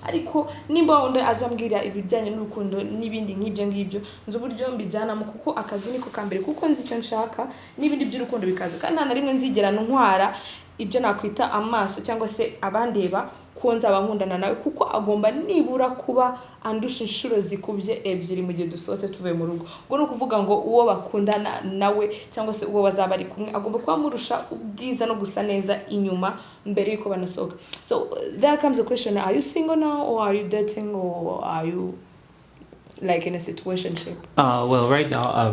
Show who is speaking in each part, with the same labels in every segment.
Speaker 1: ariko nimba wundi azambwira ibijyanye n'urukundo n'ibindi nk'ibyo ngibyo nzi uburyo mbijyanamo kuko akazi niko kambere kuko nzi icyo nshaka n'ibindi by'urukundo bikaza kandi nta na rimwe nzigera ntwara ibyo nakwita amaso cyangwa se abandeba ko nzaba nkundana nawe kuko agomba nibura kuba andusha inshuro zikubye ebyiri mu gihe dusohotse tuvuye mu rugo ubwo no kuvuga ngo uwo bakundana nawe cyangwa se uwo bazaba ari kumwe agomba kuba murusha ubwiza no gusa neza inyuma mbere yuko banasohoka. So there comes the question, are you single now or are you dating or are you like in a situationship?
Speaker 2: Well, right now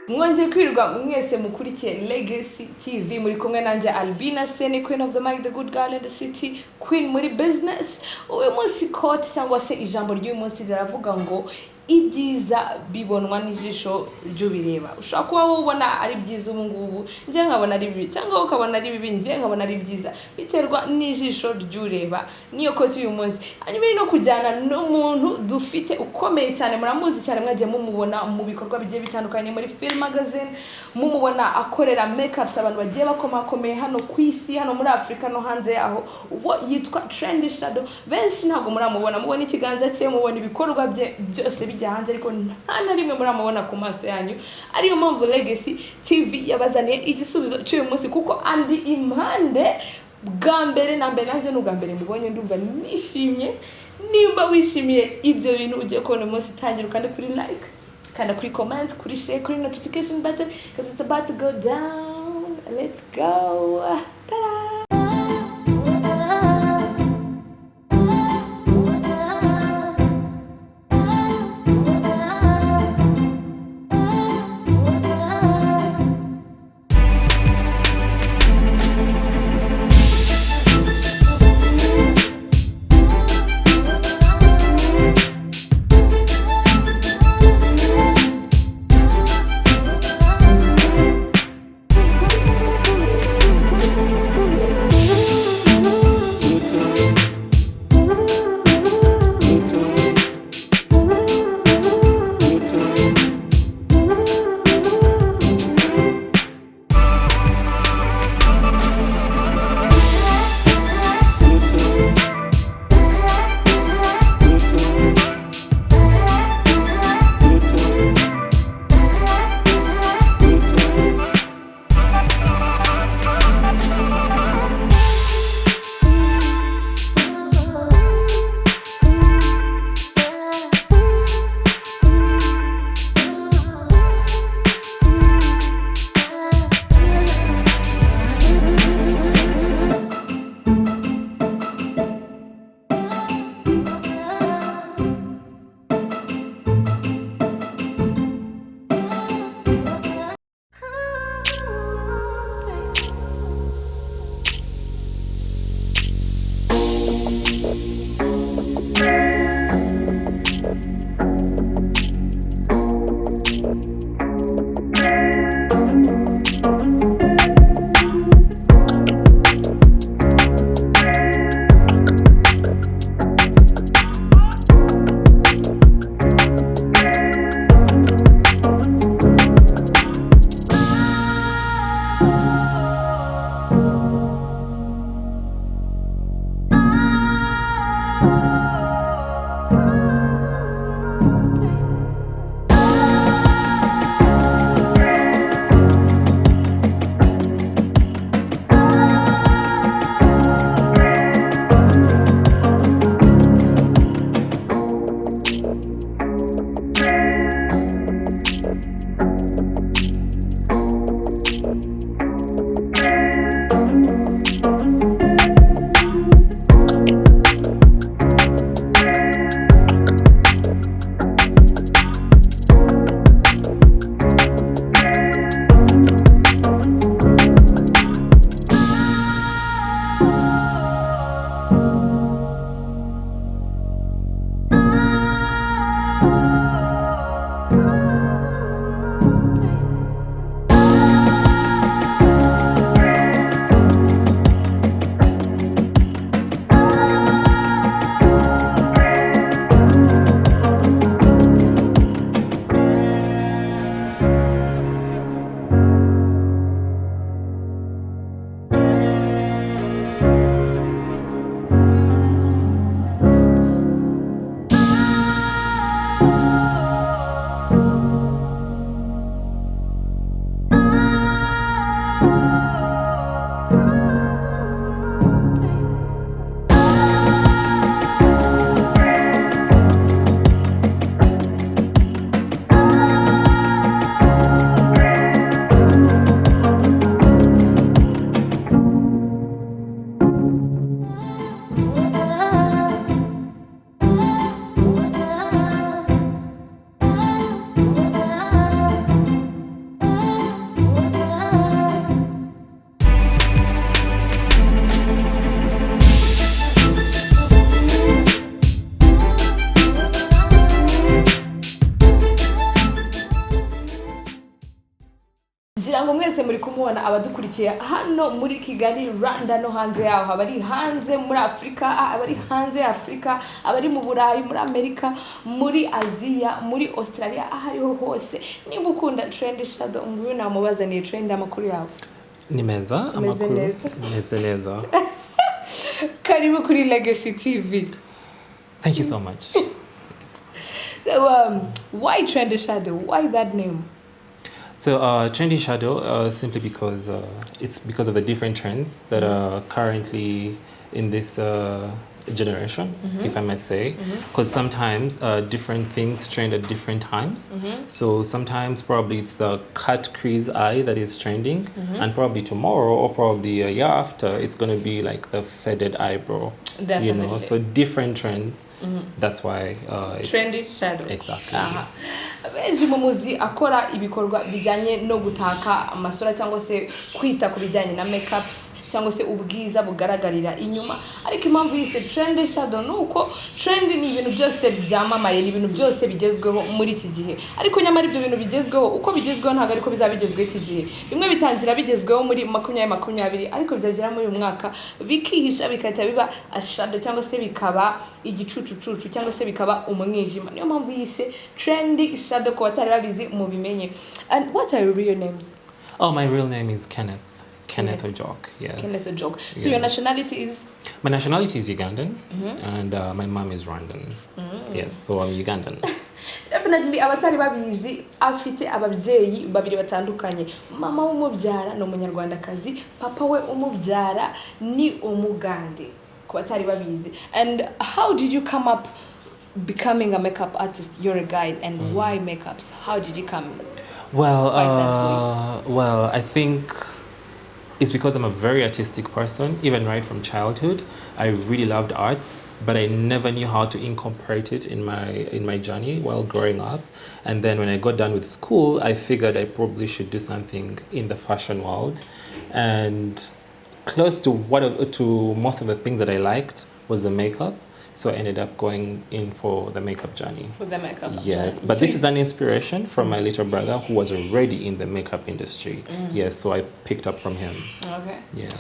Speaker 1: mwongeye kwirirwa mwese mukurikiye Legacy TV muri kumwe nanjye Albina Sene, queen of the mic, the good girl in the city, queen muri business. Uyu munsi quote cyangwa se ijambo ry'uyu munsi riravuga ngo ibyiza bibonwa n'ijisho ry'ubireba. Ushaka kuba ubona ari byiza ubu ngubu nje nkabona ari bibi cyangwa ukabona ari bibi nje nkabona ari byiza, biterwa n'ijisho ry'ureba. Niyo quote uyu munsi hanyuma no kujyana n'umuntu dufite ukomeye cyane, muramuzi cyane, mwagiye mumubona mu bikorwa bigiye bitandukanye muri film magazine, mumubona akorera makeups abantu bagiye bakomakomeye hano ku isi, hano muri Afrika no hanze yaho. Uwo yitwa Trendy Shadow. Benshi ntabwo muramubona, mubona ikiganza cye, mubona ibikorwa bye byose bijya hanze, ariko nta na rimwe muramubona ku maso yanyu. Ariyo mpamvu Legacy TV yabazaniye igisubizo cy'uyu munsi kuko andi impande bwa mbere na mbere nanjye n'ubwa mbere mubonye ndumva nishimye. Nimba wishimiye ibyo bintu ugiye kubona umunsi tangira kandi kuri like, kanda kuri comment, kuri share, kuri notification button because it's about to go down. Let's go. Ta-da! ngira ngo mwese muri kumubona abadukurikiye hano muri Kigali Rwanda no hanze yaho abari hanze muri Afrika abari hanze ya Afrika abari mu Burayi muri Amerika muri Aziya muri Australia ahariho hose nimba ukunda trend shadow nguyu namubazaniye trend amakuru yawe
Speaker 2: nibeza amakuru neze neza
Speaker 1: karibu kuri Legacy TV.
Speaker 2: Thank you so much.
Speaker 1: So, why Trendy Shadow? Why that name?
Speaker 2: So Trendy Shadow simply because it's because of the different trends that are currently in this generation, if I may say, because sometimes different things trend at different times. So sometimes probably it's the cut crease eye that is trending, and probably tomorrow or probably a year after it's going to be like the faded eyebrow.
Speaker 1: Definitely.
Speaker 2: You know, so different trends. That's why it's
Speaker 1: Trendy Shadow.
Speaker 2: Exactly.
Speaker 1: Benshi mu muzi akora ibikorwa bijyanye no gutaka amasura cyangwa se kwita ku bijyanye na makeups cyangwa se ubwiza bugaragarira inyuma ariko impamvu yise Trendy Shadow nuko trend ni ibintu byose byamamaye ni ibintu byose bigezweho muri iki gihe ariko nyamara ibyo bintu bigezweho uko bigezweho ntago ariko bizabigezweho iki gihe bimwe bitangira bigezweho muri 2020 ariko byagera muri uyu mwaka bikihisha bikahita biba shadow cyangwa se bikaba igicucucucu cyangwa se bikaba umwijima niyo mpamvu yise Trendy Shadow ko batari babizi mu bimenye. And what are your real names?
Speaker 2: Oh, my real name is Kenneth Ojok, yes. Kenneth
Speaker 1: Ojok. So your nationality is?
Speaker 2: My nationality is Ugandan, and my mom is Rwandan. Yes, so I'm Ugandan.
Speaker 1: Definitely, abatari babizi afite ababyeyi babiri batandukanye. Mama w'umubyara no munyarwandakazi, papa we umubyara ni umugande. Ku batari babizi. And how did you come up becoming a makeup artist? You're a guy, and why makeups? How did you come?
Speaker 2: Well, I think it's because I'm a very artistic person, even right from childhood. I really loved arts, but I never knew how to incorporate it in my journey while growing up. And then when I got done with school, I figured I probably should do something in the fashion world. And close to most of the things that I liked was the makeup. So I ended up going in for the makeup journey. For the makeup journey. Yes, but this is an inspiration from my little brother who was already in the makeup industry. Yes, so I picked up from him. Okay. Yes.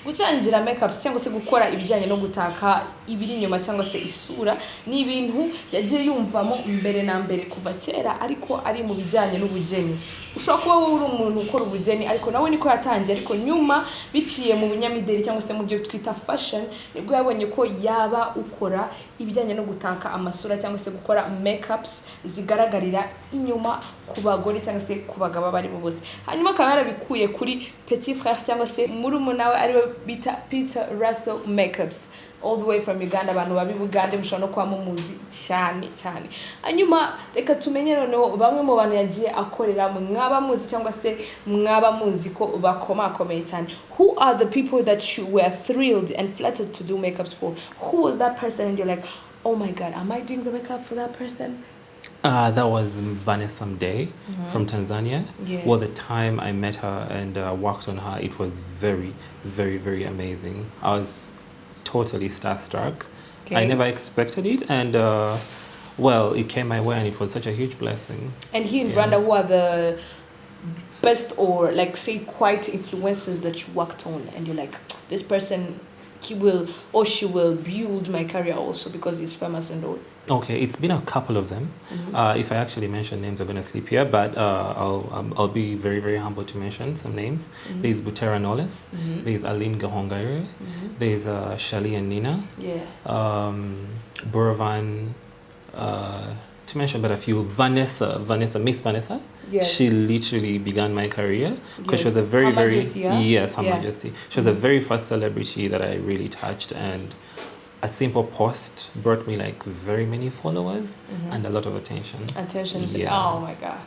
Speaker 1: Gutangira makeup cyangwa se gukora ibijyanye no gutaka ibiri inyuma cyangwa se isura ni ibintu yagiye yumvamo mbere na mbere kuva kera ariko ari mu bijyanye n'ubugeni. Ushobora kuba wowe uri umuntu ukora ubugeni ariko nawe niko yatangiye ariko nyuma biciye mu bunyamideli cyangwa se mu byo twita fashion nibwo yabonye ko yaba ukora ibijyanye no gutaka amasura cyangwa se gukora makeups zigaragarira inyuma ku bagore cyangwa se ku bagabo bari bo bose. Hanyuma akaba yarabikuye kuri petit frère cyangwa se murumuna we ariwe bita Peter Russell Makeups all the way from Uganda. Abantu babi Uganda mushobora no kwa mumuzi cyane. Hanyuma reka tumenye noneho bamwe mu bantu yagiye akorera mwaba muzi cyangwa se mwaba muzi ko bakomakomeye cyane. Who are the people that you were thrilled and flattered to do makeups for? Who was that person and you're like, oh my God, am I doing the makeup for that person?
Speaker 2: That was Vanessa from Tanzania. Yeah. Well, the time I met her and worked on her, it was very, very, very amazing. I was totally starstruck. Okay. I never expected it, and well, it came my way, and it was such a huge blessing.
Speaker 1: And here in Rwanda, who are the best or like say quite influencers that you worked on, and you're like, this person, he will or she will build my career also because he's famous and all?
Speaker 2: Okay, it's been a couple of them. If I actually mention names, I'm going to sleep here, but I'll be very, very humble to mention some names. There's Butera Knowless, there's Aline Gahongare, there's Shali and Nina, Buravan, to mention but a few, Vanessa, Miss Vanessa. Yes. She literally began my career because she was a very, Her Majesty. She was a very first celebrity that I really touched, and a simple post brought me like very many followers and a lot of attention.
Speaker 1: Yes. Oh my God.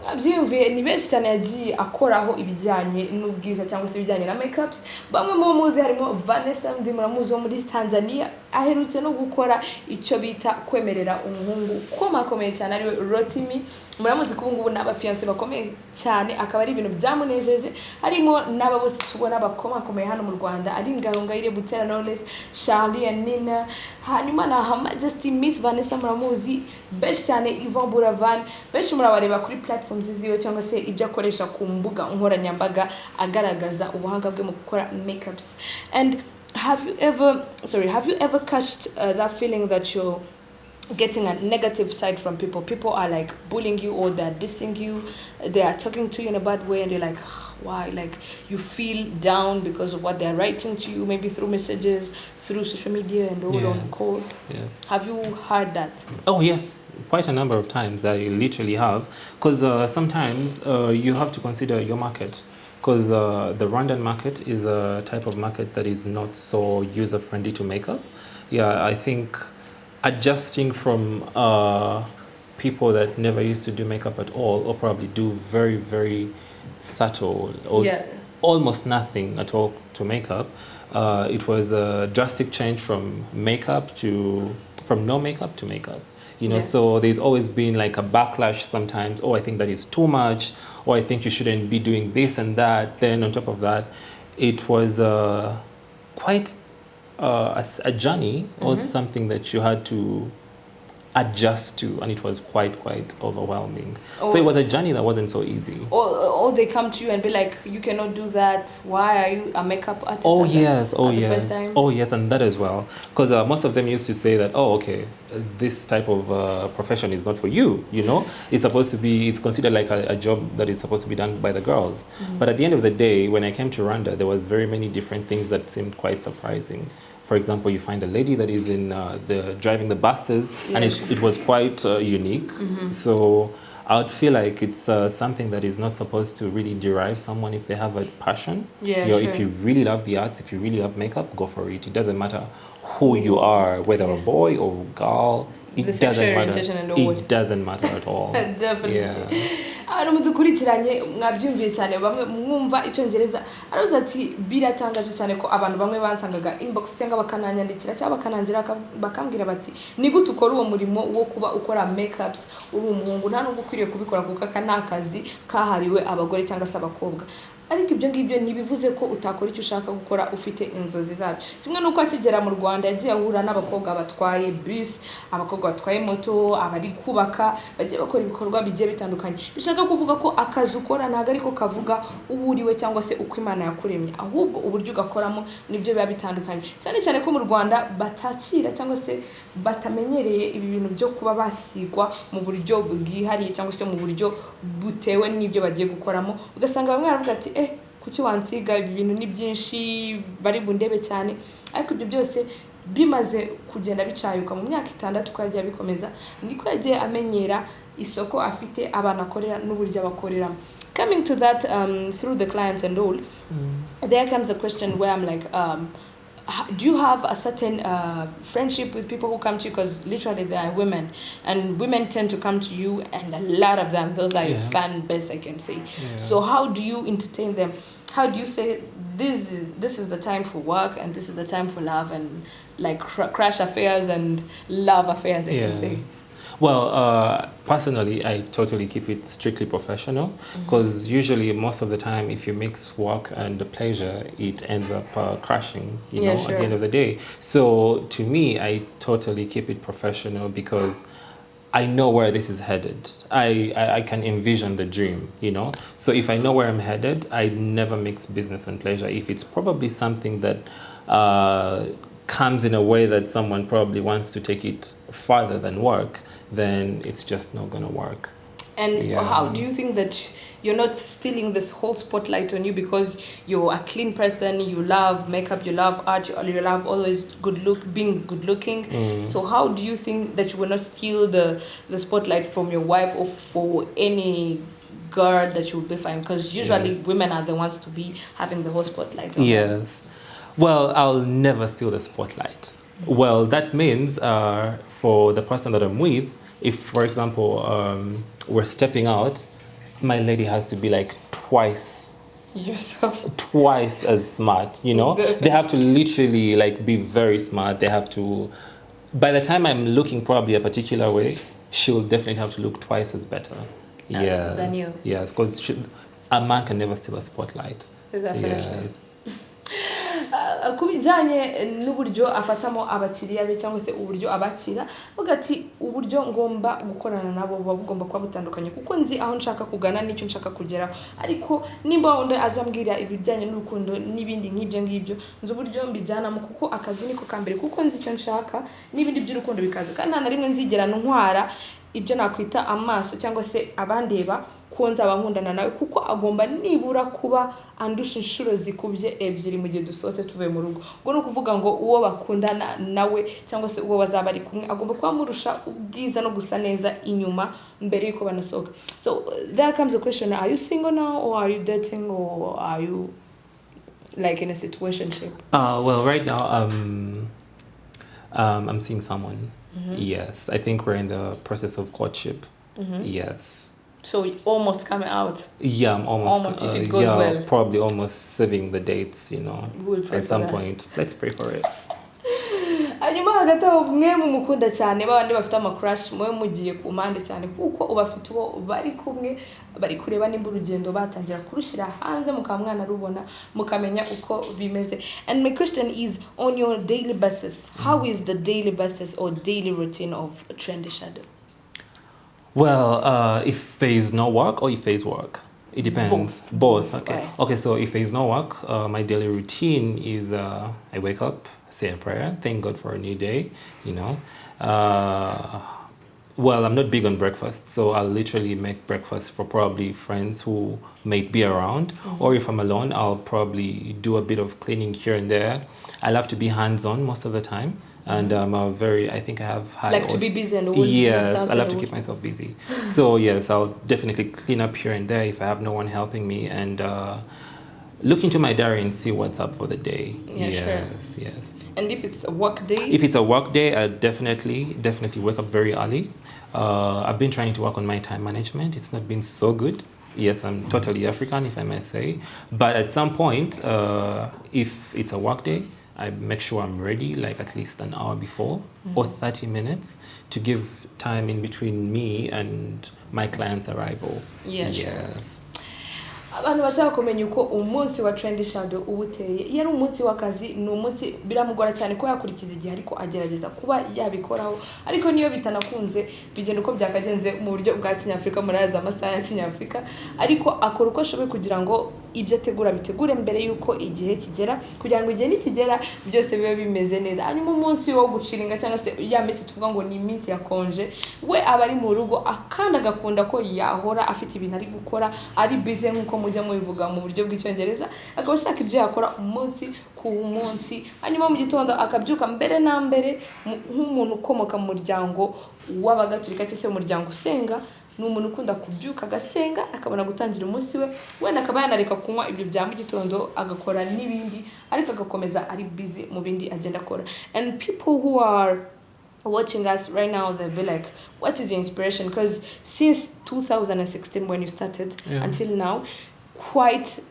Speaker 1: Abyumviye ni benshi cyane yagiye akoraho ibijyanye n'ubwiza cyangwa se ibijyanye na makeups. Bamwe mu muzi harimo Vanessa ndi muramuzi wo muri Tanzania aherutse no gukora icyo bita kwemerera umuhungu komakomeye cyane ariwe Rotimi muramuzi ko ubu ngubu n'abafiyanse bakomeye cyane akaba ari ibintu byamunejeje harimo n'aba bose tubona bakomakomeye hano mu Rwanda ari Ngayire Butera Knowless Charlie and Nina hanyuma na Her Majesty Miss Vanessa muramuzi benshi cyane Yvonne Buravan benshi murabareba kuri platforms ziwe cyangwa se ibyo akoresha ku mbuga nkoranyambaga agaragaza ubuhanga bwe mu gukora makeups. And have you ever catched that feeling that you're getting a negative side from people? People are like bullying you or they're dissing you, they are talking to you in a bad way and you're like, why? Like you feel down because of what they're writing to you, maybe through messages, through social media and all on calls.
Speaker 2: Yes.
Speaker 1: Have you heard that?
Speaker 2: Oh yes, quite a number of times. I literally have, because sometimes you have to consider your market, because the Rwandan market is a type of market that is not so user friendly to makeup. Yeah, I think adjusting from people that never used to do makeup at all, or probably do very, very subtle or almost nothing at all to makeup, it was a drastic change from no makeup to makeup. You know, so there's always been like a backlash sometimes. Oh, I think that is too much, or I think you shouldn't be doing this and that. Then on top of that, it was quite a journey or something that you had to adjust to, and it was quite overwhelming. So it was a journey that wasn't so easy.
Speaker 1: Or they come to you and be like, you cannot do that. Why are you a makeup artist?
Speaker 2: First time? Oh yes, and that as well, because most of them used to say that, oh okay, this type of profession is not for you. You know, it's considered like a job that is supposed to be done by the girls. But at the end of the day, when I came to Rwanda, there was very many different things that seemed quite surprising. For example, you find a lady that is in driving the buses, and it was quite unique. So I would feel like it's something that is not supposed to really derive someone if they have a passion. If you really love the arts, if you really love makeup, go for it. It doesn't matter who you are, whether a boy or a girl. It doesn't matter. It doesn't matter at all.
Speaker 1: Definitely. Hano mudukurikiranye mwabyumviye cyane bamwe mwumva icyongereza aravuze ati biratangaje cyane ko abantu bamwe bansangaga inbox cyangwa bakananyandikira cyangwa bakanangira bakambwira bati ni gute ukora uwo murimo wo kuba ukora makeups uri umuhungu nta nubwo ukwiriye kubikora kuko aka nakazi kahariwe abagore cyangwa se abakobwa. Ariko ibyo ngibyo ntibivuze ko utakora icyo ushaka gukora ufite inzozi zabyo. Kimwe nuko akigera mu Rwanda yagiye ahura n'abakobwa batwaye bus, abakobwa batwaye moto, abari kubaka, bagiye bakora ibikorwa bigiye bitandukanye. Bishaka kuvuga ko akazi ukora ntago ariko kavuga uburiwe cyangwa se uko Imana yakuremye, ahubwo uburyo ugakoramo nibyo biba bitandukanye. Cyane cyane ko mu Rwanda batakira cyangwa se batamenyereye ibi bintu byo kuba basigwa mu buryo bwihariye cyangwa se mu buryo butewe n'ibyo bagiye gukoramo. Ugasanga bamwe baravuga ati kuki wansiga ibi bintu ni byinshi bari bundebe cyane. Ariko ibyo byose bimaze kugenda bicayuka mu myaka 6 kwagiye bikomeza niko yagiye amenyera isoko afite abana akorera n'uburyo abakorera. Coming to that through the clients and all, there comes a question where I'm like, do you have a certain friendship with people who come to you? Because literally they are women, and women tend to come to you, and a lot of them, those are your fan base, I can say. So how do you entertain them? How do you say this is the time for work and this is the time for love and like crash affairs and love affairs, I can say?
Speaker 2: Well, personally, I totally keep it strictly professional, because usually most of the time, if you mix work and the pleasure, it ends up crashing, you know, at the end of the day. So to me, I totally keep it professional because I know where this is headed. I can envision the dream, you know. So if I know where I'm headed, I never mix business and pleasure. If it's probably something that comes in a way that someone probably wants to take it farther than work, then it's just not going to work.
Speaker 1: And how do you think that you're not stealing this whole spotlight on you because you're a clean person, you love makeup, you love art, you love always being good looking? So how do you think that you will not steal the spotlight from your wife or for any girl that you will be fine? Because usually women are the ones to be having the whole spotlight on them.
Speaker 2: Well, I'll never steal the spotlight. Well, that means for the person that I'm with, if, for example, we're stepping out, my lady has to be like twice as smart, you know? They have to literally like be very smart. They have to, by the time I'm looking probably a particular way, she'll definitely have to look twice as better. Yes.
Speaker 1: than you.
Speaker 2: Yes, because a man can never steal a spotlight.
Speaker 1: Definitely.
Speaker 2: Yes.
Speaker 1: Ku bijyanye n'uburyo afatamo abakiriya be cyangwa se uburyo abakira vuga ati uburyo ngomba gukorana nabo buba bugomba kuba butandukanye kuko nzi aho nshaka kugana n'icyo nshaka kugeraho ariko nimba undi aje ambwira ibijyanye n'urukundo n'ibindi nk'ibyo ngibyo nzi uburyo mbijyanamo kuko akazi niko kambere kuko nzi icyo nshaka n'ibindi by'urukundo bikaza kandi nta na rimwe nzigera ntwara ibyo nakwita amaso cyangwa se abandeba ko nzaba nkundana nawe kuko agomba nibura kuba andusha inshuro zikubye ebyiri mu gihe dusohotse tuvuye mu rugo ngo no kuvuga ngo uwo bakundana nawe cyangwa se uwo bazaba ari kumwe agomba kuba murusha ubwiza no gusa neza inyuma mbere yuko banasohoka. So there comes the question, are you single now or are you dating or are you like in a situationship?
Speaker 2: Well, right now I'm seeing someone. Yes, I think we're in the process of courtship. Yes.
Speaker 1: So almost coming out.
Speaker 2: Yeah, I'm almost
Speaker 1: if it goes well.
Speaker 2: Probably almost saving the dates, you know.
Speaker 1: We'll pray
Speaker 2: at
Speaker 1: for
Speaker 2: some
Speaker 1: that.
Speaker 2: point. Let's pray for it.
Speaker 1: Hanyuma hagati aho mwe mumukunda cyane babandi bafite ama crush mwe mugiye ku mpande cyane kuko ubafite uwo bari kumwe bari kureba nimba urugendo batangira kurushira hanze mukamwana rubona mukamenya uko bimeze. And my question is, on your daily basis, how is the daily basis or daily routine of Trendy Shadow?
Speaker 2: Well, if there is no work or if there is work, it depends. Both. Okay.
Speaker 1: Right.
Speaker 2: Okay. So if there is no work, my daily routine is I wake up, say a prayer, thank God for a new day. You know. Well, I'm not big on breakfast, so I'll literally make breakfast for probably friends who might be around, or if I'm alone, I'll probably do a bit of cleaning here and there. I love to be hands-on most of the time. And I think I have high...
Speaker 1: Like to be busy and
Speaker 2: yes, I love to keep myself busy. So yes, I'll definitely clean up here and there if I have no one helping me and look into my diary and see what's up for the day.
Speaker 1: Yeah,
Speaker 2: yes,
Speaker 1: sure.
Speaker 2: Yes.
Speaker 1: And if it's a work day?
Speaker 2: If it's a work day, I definitely wake up very early. I've been trying to work on my time management. It's not been so good. Yes, I'm totally African, if I may say. But at some point, if it's a work day, I make sure I'm ready, like at least an hour before or 30 minutes to give time in between me and my client's arrival.
Speaker 1: Yeah, sure.
Speaker 2: Yes.
Speaker 1: Abantu bashaka kumenya uko umunsi wa Trendy Shadow ubuteye iyo ari umunsi w'akazi ni umunsi biramugora cyane ko yakurikiza igihe ariko agerageza kuba yabikoraho ariko niyo bitanakunze bigenda uko byakagenze mu buryo bwa Kinyafrika muraza amasaha ya Kinyafrika ariko akora uko ashoboye kugira ngo ibyo ategura bitegure mbere yuko igihe kigera kugira ngo igihe nikigera byose bibe bimeze neza. Hanyuma umunsi wo guciringa cyangwa se ya minsi tuvuga ngo ni iminsi ya konje we abari mu rugo akanda gakunda ko yahora afite ibintu ari gukora ari busy nkuko mujya mubivuga mu buryo bw'icyongereza akaba ashaka ibyo yakora umunsi ku munsi hanyuma mu gitondo akabyuka mbere na mbere nk'umuntu ukomoka mu muryango w'abagatulika cyangwa se umuryango usenga ni umuntu ukunda kubyuka agasenga akabona gutangira umunsi we wenda akaba yanareka kunywa ibyo bya mu gitondo agakora n'ibindi ariko agakomeza ari busy mu bindi agenda akora. And people who are watching us right now, they'll be like, what is your inspiration? Because since 2016 when you started until now,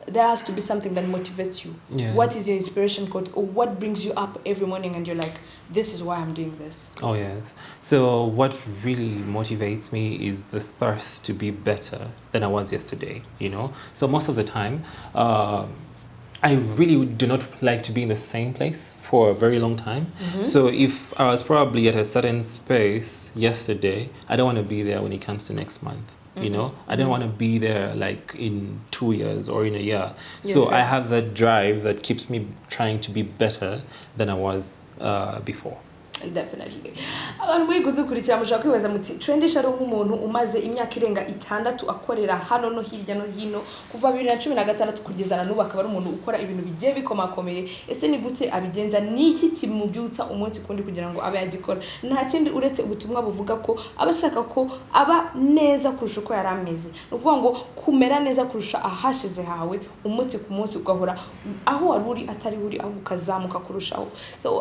Speaker 1: there has to be something that motivates you.
Speaker 2: Yeah.
Speaker 1: What is your inspiration code, or what brings you up every morning and you're like, this is why I'm doing this?
Speaker 2: Oh yes. So what really motivates me is the thirst to be better than I was yesterday, you know? So most of the time, I really do not like to be in the same place for a very long time. So if I was probably at a certain space yesterday, I don't want to be there when it comes to next month. You know, I don't want to be there like in 2 years or in a year. So I have that drive that keeps me trying to be better than I was before.
Speaker 1: Definitely. Abantu muri gudukurikira mushaka kwibaza muti Trendy Shadow nk'umuntu umaze imyaka irenga 6 akorera hano no hirya no hino kuva 2016 kugeza na n'ubu akaba ari umuntu ukora ibintu bigiye bikomakomeye ese ni gute abigenza niki kimubyutsa umunsi kundi kugira ngo abe yagikora nta kindi uretse ubutumwa buvuga ko abashaka ko aba neza kurusha uko yarameze nuvuga ngo kumera neza kurusha ahashize hawe umunsi ku munsi ugahora aho waruri atari uri aho ukazamuka kurushaho. So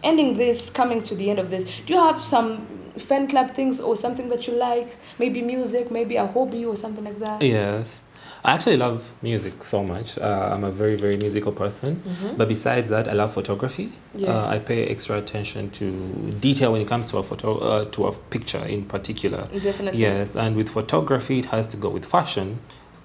Speaker 1: ending this, coming to the end of this, do you have some fan club things or something that you like? Maybe music, maybe a hobby or something like that?
Speaker 2: Yes. I actually love music so much. I'm a very, very musical person. But besides that, I love photography. I pay extra attention to detail when it comes to to a picture in particular.
Speaker 1: Definitely.
Speaker 2: Yes, and with photography, it has to go with fashion.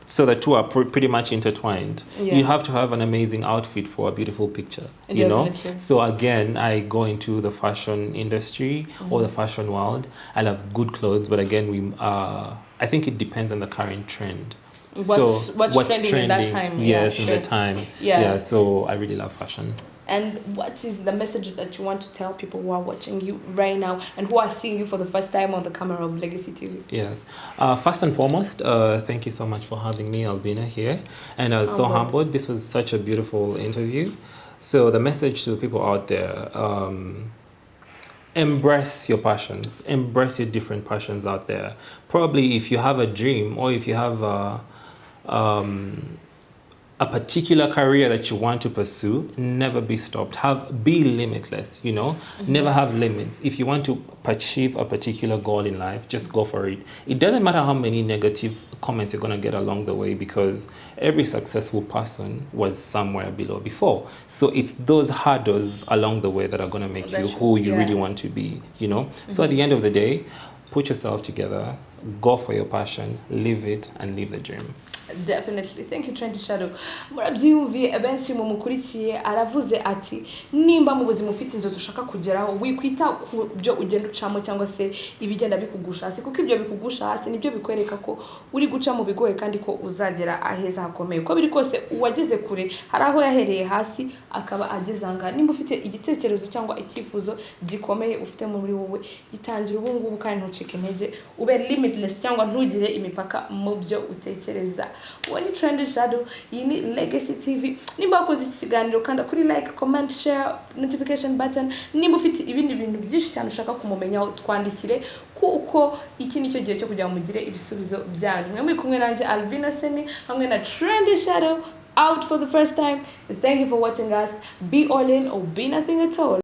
Speaker 2: So the two are pretty much intertwined. You have to have an amazing outfit for a beautiful picture, you know? So again, I go into the fashion industry or the fashion world. I love good clothes, but again, I think it depends on the current trend.
Speaker 1: What's trending at that time?
Speaker 2: Yes, in the time. Yeah, so I really love fashion.
Speaker 1: And what is the message that you want to tell people who are watching you right now and who are seeing you for the first time on the camera of Legacy TV?
Speaker 2: Yes. First and foremost, thank you so much for having me, Albina, here. And I was so humbled. This was such a beautiful interview. So the message to the people out there, embrace your passions. Embrace your different passions out there. Probably if you have a dream or if you have a particular career that you want to pursue, never be stopped. Be limitless, you know? Never have limits. If you want to achieve a particular goal in life, just go for it. It doesn't matter how many negative comments you're going to get along the way, because every successful person was somewhere below before. So it's those hurdles along the way that are going to make you who you really want to be, you know? So at the end of the day, put yourself together, go for your passion, live it, and live the dream.
Speaker 1: Definitely. Thank you, Trendy Shadow. Murabyumviye benshi mu mukurikiye aravuze ati nimba mu buzima ufite inzozi ushaka kugeraho wikwita ku byo ugenda ucamo cyangwa se ibigenda bikugusha hasi, kuko ibyo bikugusha hasi nibyo bikwereka ko uri guca mu bigoye kandi ko uzagera aheza hakomeye. Ko biri kose uwageze kure hari aho yahereye hasi akaba ageze anga. Nimba ufite igitekerezo cyangwa icyifuzo gikomeye ufite muri wowe, gitangira ubu ngubu kandi ntucike intege, ube limitless cyangwa ntugire imipaka mu byo utekereza. When Trendy Shadow, you need Legacy TV. Nimba wakoze iki kiganiro kanda kuri like, comment, share, notification button. Nimba ufite ibindi bintu byinshi cyane ushaka kumumenyaho, twandikire kuko iki nicyo gihe cyo kugira ngo mugire ibisubizo byanyu. Mwe muri kumwe nanjye Albina Seni hamwe na Trendy Shadow, out for the first time. Thank you for watching us. Be all in or be nothing at all.